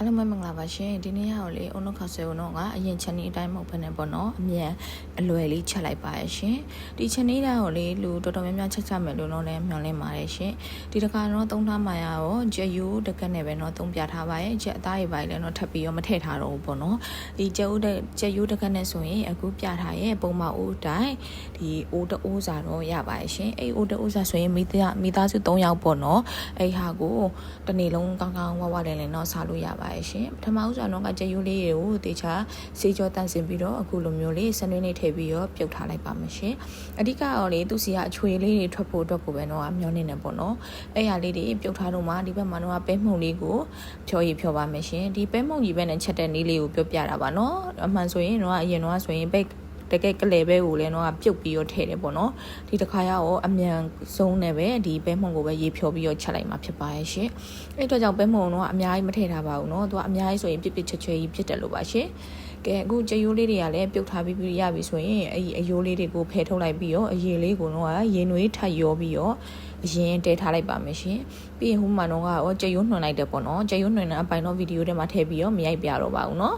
အားလုံးပဲမင်္ဂလာပါရှင်ဒီနေ့ရောက်လေအုံနှုတ်ခါဆွဲဦးတော့ကအရင်ချက်နေအတိုင်းမဟုတ်ဘဲနဲ့ပေါ့နော်အမြန်အလွယ်လေးချက်လိုက်ပါရရှင်ဒီချက်နေတာကိုလေလူတော်တော်များများချက်ချမယ်လို့တော့လည်းမျှော်လင့်ပါတယ်ရှင်ဒီတစ်ခါတော့သုံးထားမှရရောဂျက်ယူတကက်နဲ့ပဲတော့သုံးပြထားပါရဲ့ဂျက်အသားတွေပါလည်းတော့ထပ်ပြီးတော့မထည့်ထားတော့ဘူးပေါ့နော်ဒီဂျက်ယူတကက်နဲ့ဆိုရင်အခုပြထားရဲ့ပုံမအိုးတိုင်းဒီအိုးတအိုးစာတော့ရပါရဲ့ရှင်အဲ့အိုးတအိုးစာဆိုရင်မိသားစု3ယောက်ပေါ့နော်အဲ့ဟာကိုတနေ့လုံးကောင်းကောင်းဝဝလည်းတော့စားလို့ရပါရဲ့ရှင်ပထမဦးစွာတော့ကကြက်ရိုးလေးတွေကိုတေချာစေးကြောတန့်စင်ပြီးတော့အခုလိုမျိုးလေးစနွေးလေးထည့်ပြီးတော့ပြုတ်ထားလိုက်ပါမယ်ရှင်အဓိကတော့လေသူစီကအချွေလေးတွေထွက်ဖို့အတွက်ကိုပဲတော့မျောနေနေပေါ့နော်အဲ့ဟာလေးတွေပြုတ်ထားတော့မှဒီဘက်မှာတော့ပဲမှုန်လေးကိုဖြောပါမယ်ရှင်ဒီပဲမှုန်ကြီးပဲနဲ့ချက်တဲ့နည်းလေးကိုပြောပြတာပါနော်အမှန်ဆိုရင်တော့အရင်တော့ဆိုရင်ပဲတကယ်ကလေးပဲကိုလည်းတော့ပြုတ်ပြီးတော့ထည့်တယ်ပေါ့နော်ဒီတစ်ခါရောအမြန်ဆုံးနဲ့ပဲဒီပဲမှုန်ကိုပဲရေဖြောပြီးတော့ချက်လိုက်မှာဖြစ်ပါရဲ့ရှင်အဲ့တော့ကြောင့်ပဲမှုန်တော့အများကြီးမထည့်ထားပါဘူးနော်သူကအများကြီးဆိုရင်ပြစ်ချွတ်ကြီးဖြစ်တယ်လို့ပါရှင်ကဲအခုကြရိုးလေးတွေကလည်းပြုတ်ထားပြီးရပြီဆိုရင်အဲ့ဒီအယိုးလေးတွေကိုဖယ်ထုတ်လိုက်ပြီးတော့အရေလေးကိုတော့ရေနွေးထပ်ရောပြီးတော့အရင်တဲထားလိုက်ပါမယ်ရှင်ပြီးရင်ဟိုမှာတော့ကြရိုးနှွန်လိုက်တယ်ပေါ့နော်ကြရိုးနှွန်တဲ့အပိုင်းတော့ဗီဒီယိုထဲမှာထည့်ပြီးတော့မရိုက်ပြတော့ပါဘူးနော်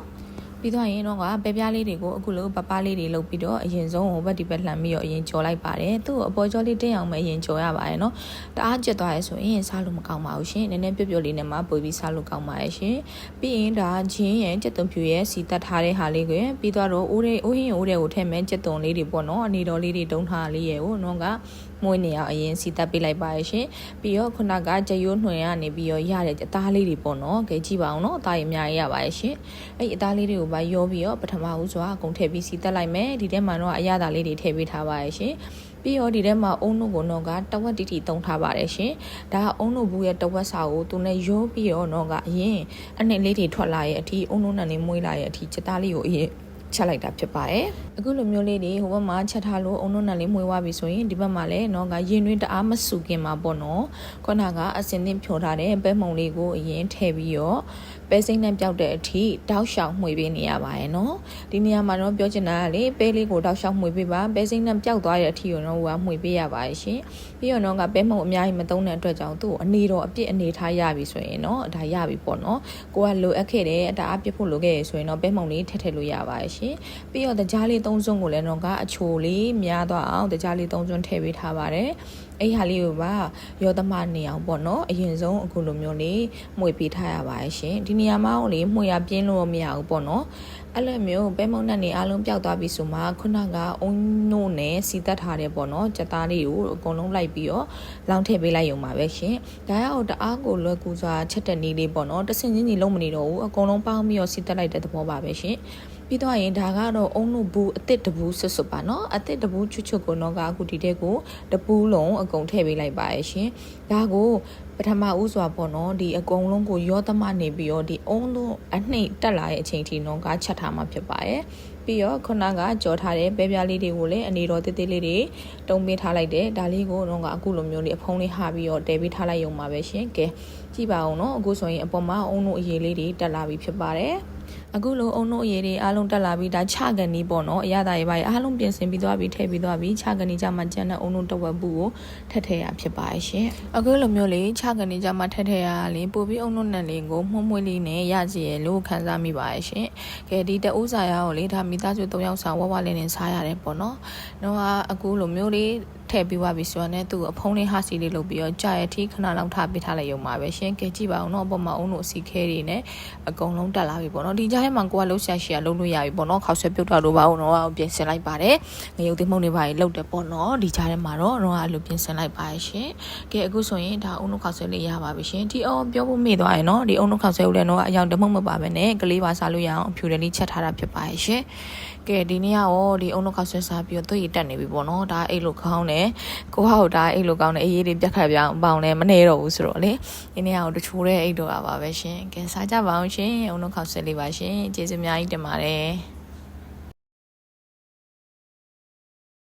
ပြီးတော့ရင်တော့ပဲပြားလေးတွေကိုအခုလိုပပလေးတွေလုပ်ပြီးတော့အရင်ဆုံးဟိုဘက်ဒီဘက်လှမ်းပြီးတော့အရင်ကြော်လိုက်ပါတယ်သူ့ကိုအပေါ်ကြောလေးတင်းအောင်ပဲအရင်ကြော်ရပါတယ်နော်တအားကျက်သွားရဲဆိုရင်စားလို့မကောင်းပါဘူးရှင်နည်းနည်းပြုတ်ပြုတ်လေးနဲ့မှပို့ပြီးစားလို့ကောင်းပါရဲ့ရှင်ပြီးရင်ဒါချင်းရဲ့ကြက်သွန်ဖြူရဲ့စီတက်ထားတဲ့ဟာလေးကိုပြီးတော့အိုးဟင်းကိုထည့်မယ်ကြက်သွန်လေးတွေပေါ့နော်အနေတော်လေးတွေတုံးထားလေးရဲ့ကိုတော့ကမွေးနေအောင်အရင်စီတက်ပေးလိုက်ပါရဲ့ရှင်ပြီးတော့ခုနကကြက်ရိုးနှွင်ရနေပြီးတော့ရတဲ့အသားလေးတွေပေါ့နော်ကဲကြည့်ပါအောင်နော်အသားရအများကြီးရပါရဲ့ရှင်အဲ့အသားလေးတွေကိုပါရောပြီးတော့ပထမဦးစွာအကုန်ထည့်ပြီးစီတက်လိုက်မယ်ဒီထဲမှာတော့အရသာလေးတွေထည့်ပေးထားပါရဲ့ရှင်ပြီးတော့ဒီထဲမှာအုံနုကိုတော့ကတဝက်တီတုံထားပါတယ်ရှင်ဒါကအုံနုဘူးရဲ့တဝက်စာကိုသူနဲ့ရောပြီးတော့ကအရင်အနှစ်လေးတွေထွက်လာရဲ့အထိအုံနုနဲ့နေမွေးလာရဲ့အထိချက်သားလေးကိုအရင်ချက်လိုက်တာဖြစ်ပါတယ်အခုလိုမျိုးလေးတွေဟိုဘက်မှာချက်ထားလို့အုံနုနဲ့လေးမွေးသွားပြီဆိုရင်ဒီဘက်မှာလည်းတော့ကရင်တွင်းတအားမဆူခင်မှာပေါ့နော်ခုနကအစင်သင့်ဖြောထားတဲ့ပဲမှုန်လေးကိုအရင်ထည့်ပြီးတော့ပဲစိမ့်နဲ့ပြောက်တဲ့အထိတောက်လျှောက်မှွေပေးနေရပါရဲ့နော်ဒီနေရာမှာတော့ပြောချင်တာကလေပဲလေးကိုတောက်လျှောက်မှွေပေးပါပဲစိမ့်နဲ့ပြောက်သွားတဲ့အထိကိုတော့မှွေပေးရပါရဲ့ရှင်ပြီးတော့ကပဲမှုန်အများကြီးမသုံးတဲ့အတွက်ကြောင့်သူ့အနေတော်အပြစ်အနေထားရပြီဆိုရင်တော့ဒါရပြီပေါ့နော်ကိုကလိုအပ်ခဲ့တယ်အတားအပြစ်ဖို့လိုခဲ့ရဆိုရင်တော့ပဲမှုန်လေးထည့်လို့ရပါရဲ့ရှင်ပြီးတော့တကြားလေး3စွန်းကိုလည်းတော့ကအချိုလေးများသွားအောင်တကြားလေး3စွန်းထည့်ပေးထားပါတယ်အဲ့ဟာလေးကိုပါရောသမနေအောင်ပေါ့နော်အရင်ဆုံးအခုလိုမျိုးလေးမှွေပေးထားရပါရဲ့ရှင်ဒီနေရာမှာလေမှွေရပြင်းလို့မရဘူးပေါ့နော်အဲ့လိုမျိုးပဲမုံနဲ့နေအားလုံးပျောက်သွားပြီဆိုမှခုနကအုံနုနဲ့စီတက်ထားတယ်ပေါ့နော်ကြက်သားလေးကိုအကုန်လုံးလိုက်ပြီးတော့လောင်းထည့်ပေးလိုက်ရုံပါပဲရှင်ဒါရောက်တအားကိုလွယ်ကူစွာချက်တဲ့နည်းလေးပေါ့နော်တဆင်ချင်းကြီးလုံးမနေတော့ဘူးအကုန်လုံးပေါင်းပြီးတော့စီတက်လိုက်တဲ့သဘောပါပဲရှင်ပြီးတော့ရင်ဒါကတော့အုံနုဘူးအစ်စ်တဘူးဆွတ်ပါနော်အစ်စ်တဘူးချွတ်ကိုတော့ကအခုဒီတဲ့ကိုတပူးလုံးအကုန်ထည့်ပေးလိုက်ပါရဲ့ရှင်ဒါကိုပထမဦးစွာပေါ့နော်ဒီအကုန်လုံးကိုရောသမနေပြီးတော့ဒီအုံလုံးအနှိမ့်တက်လာတဲ့အချိန်ထိတော့ကချက်ထားမှာဖြစ်ပါရဲ့ပြီးတော့ခုနကကြော်ထားတဲ့ပဲပြားလေးတွေကိုလည်းအနေတော်သေးသေးလေးတွေတုံးပေးထားလိုက်တယ်ဒါလေးကိုတော့ကအခုလိုမျိုးလေးအဖုံးလေးဟာပြီးတော့တဲပေးထားလိုက်ရုံပါပဲရှင်ကဲကြည့်ပါအောင်နော်အခုဆိုရင်အပေါ်မှာအုံလုံးအရေးလေးတွေတက်လာပြီဖြစ်ပါတယ်အခုလိုအုံတို့အရေးတွေအားလုံးတက်လာပြီးဒါချကန်နီးပေါ့နော်အရသာရေးပါအားလုံးပြင်ဆင်ပြီးသွားပြီးထည့်ပြီးသွားပြီးချကန်နီးကြမှာကျန်တဲ့အုံတို့တဝက်ဘူးကိုထည့်ရဖြစ်ပါရဲ့ရှင်အခုလိုမျိုးလေးချကန်နီးကြမှာထည့်ရလေးပို့ပြီးအုံတို့နဲ့လေးကိုမှုံမွေးလေးနဲ့ရကြည့်ရလို့ခံစားမိပါရဲ့ရှင်ကဲဒီတအိုးစာရကိုလေဒါမိသားစု3ယောက်စာဝဝလေးနဲ့စားရတယ်ပေါ့နော်တော့အခုလိုမျိုးလေးထည့်ပြီးသွားပြီဆိုတော့သူ့အဖုံးလေးဟာစီလေးလုပ်ပြီးတော့ကြာရထိခဏလောက်ထားပေးထားလိုက်ရုံပါပဲရှင်ကဲကြည့်ပါအောင်နော်အပေါ်မှာအုံတို့အစီခဲတွေနဲ့အကုန်လုံးတက်လာပြီပေါ့နော်ဒီကြားထဲမှာကိုကလှုပ်ရှားရှာလှုပ်လို့ရပြီပေါ့နော်ခေါက်ဆွဲပြုတ်တော့လို့ပါအောင်တော့ပြင်ဆင်လိုက်ပါတယ်ငရုတ်သိမုံတွေပါလှုပ်တယ်ပေါ့နော်ဒီကြားထဲမှာတော့အဲ့လိုပြင်ဆင်လိုက်ပါရှင်ကဲအခုဆိုရင်ဒါအုံတို့ခေါက်ဆွဲလေးရပါပြီရှင်ဒီအောင်ပြောဖို့မေ့သွားရင်နော်ဒီအုံတို့ခေါက်ဆွဲဦးလည်းတော့အယောင်တမှုမပါပဲနဲ့ကလေးပါစားလို့ရအောင်အဖြူတယ်လေးချက်ထားတာဖြစ်ပါရှင်ကဲဒီနေ့ရောဒီအုံတို့ခေါက်ဆွဲစားပြီးတော့သူ့ရတက်နေပြီပေါ့နော်ဒါအိတ်လို့ခေါင်းတယ်ကိုဟောက်ဒါအိတ်လို့ကောင်းတယ်အေးလေးပြက်ခတ်ပြအောင်ပေါင်လည်းမနေတော့ဘူးဆိုတော့လေဒီနေ့ရောတချိုးတဲ့အိတ်တော့ပါပဲရှင်ကဲစားကြပါအောင်ရှင်အုံတို့ခေါက်ဆွဲလေးပါရှင်ကျေးဇူးအများကြီးတင်ပါတယ်